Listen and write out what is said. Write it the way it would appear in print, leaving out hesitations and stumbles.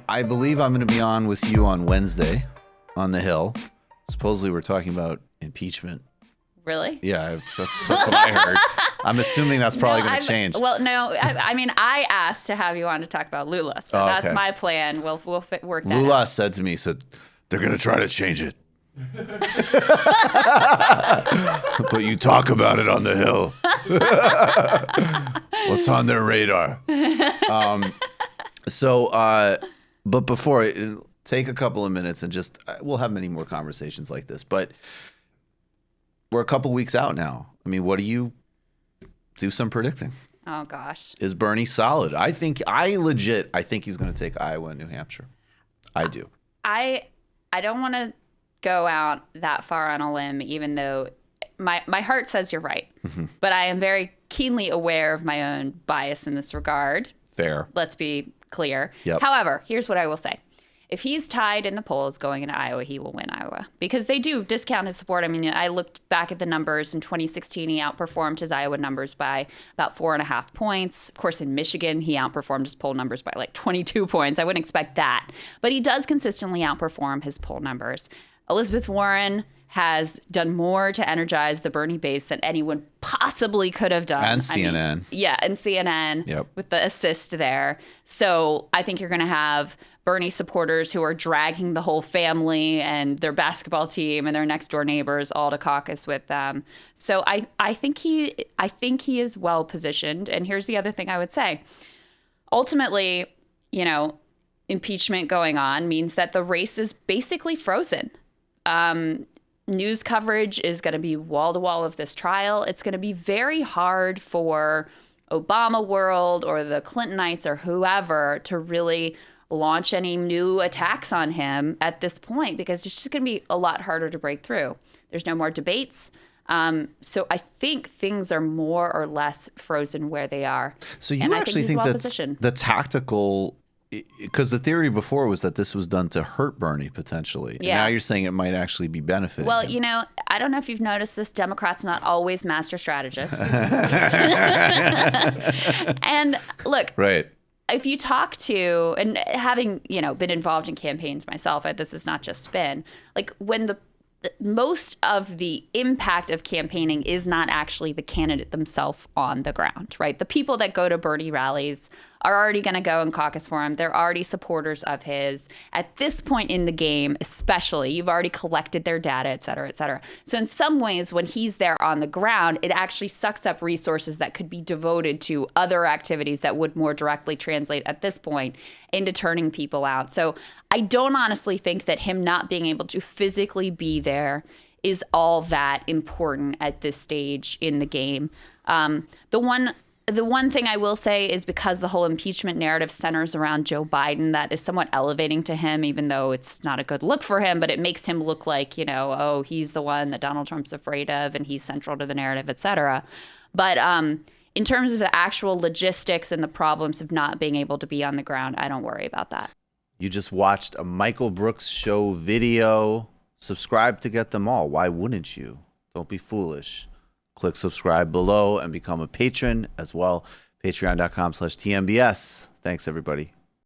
I believe I'm going to be on with you on Wednesday on the Hill. Supposedly we're talking about impeachment. Really? Yeah, that's what I heard. I'm assuming that's probably going to change. Well, no, I mean, I asked to have you on to talk about Lula, so that's my plan. We'll work that out. Lula said to me, they're going to try to change it. But you talk about it on the Hill. What's on their radar? But before, take a couple of minutes and we'll have many more conversations like this. But we're a couple weeks out now. I mean, what do you do some predicting? Oh, gosh. Is Bernie solid? I think he's going to take Iowa and New Hampshire. I do. I don't want to go out that far on a limb, even though my heart says you're right. Mm-hmm. But I am very keenly aware of my own bias in this regard. Fair. Let's be clear. Yep. However, here's what I will say. If he's tied in the polls going into Iowa, he will win Iowa because they do discount his support. I mean, I looked back at the numbers. In 2016, he outperformed his Iowa numbers by about 4.5 points. Of course, in Michigan, he outperformed his poll numbers by like 22 points. I wouldn't expect that. But he does consistently outperform his poll numbers. Elizabeth Warren has done more to energize the Bernie base than anyone possibly could have done. And CNN. And CNN yep. with the assist there. So I think you're going to have Bernie supporters who are dragging the whole family and their basketball team and their next door neighbors all to caucus with them. So I think he is well positioned. And here's the other thing I would say. Ultimately, impeachment going on means that the race is basically frozen. News coverage is going to be wall to wall of this trial. It's going to be very hard for Obama world or the Clintonites or whoever to really launch any new attacks on him at this point because it's just going to be a lot harder to break through. There's no more debates. So I think things are more or less frozen where they are. So you actually think that the tactical, because the theory before was that this was done to hurt Bernie potentially. Yeah. And now you're saying it might actually be benefiting Well, him. I don't know if you've noticed this. Democrats not always master strategists. And look. Right. If you talk to, and having, been involved in campaigns myself, this is not just spin, like when most of the impact of campaigning is not actually the candidate themselves on the ground, right? The people that go to Bernie rallies are already going to go and caucus for him. They're already supporters of his. At this point in the game, especially, you've already collected their data, et cetera, et cetera. So in some ways, when he's there on the ground, it actually sucks up resources that could be devoted to other activities that would more directly translate at this point into turning people out. So I don't honestly think that him not being able to physically be there is all that important at this stage in the game. The one thing I will say is because the whole impeachment narrative centers around Joe Biden, that is somewhat elevating to him, even though it's not a good look for him, but it makes him look like, he's the one that Donald Trump's afraid of and he's central to the narrative, et cetera. But in terms of the actual logistics and the problems of not being able to be on the ground, I don't worry about that. You just watched a Michael Brooks show video. Subscribe to get them all. Why wouldn't you? Don't be foolish. Click subscribe below and become a patron as well. Patreon.com/TMBS. Thanks, everybody.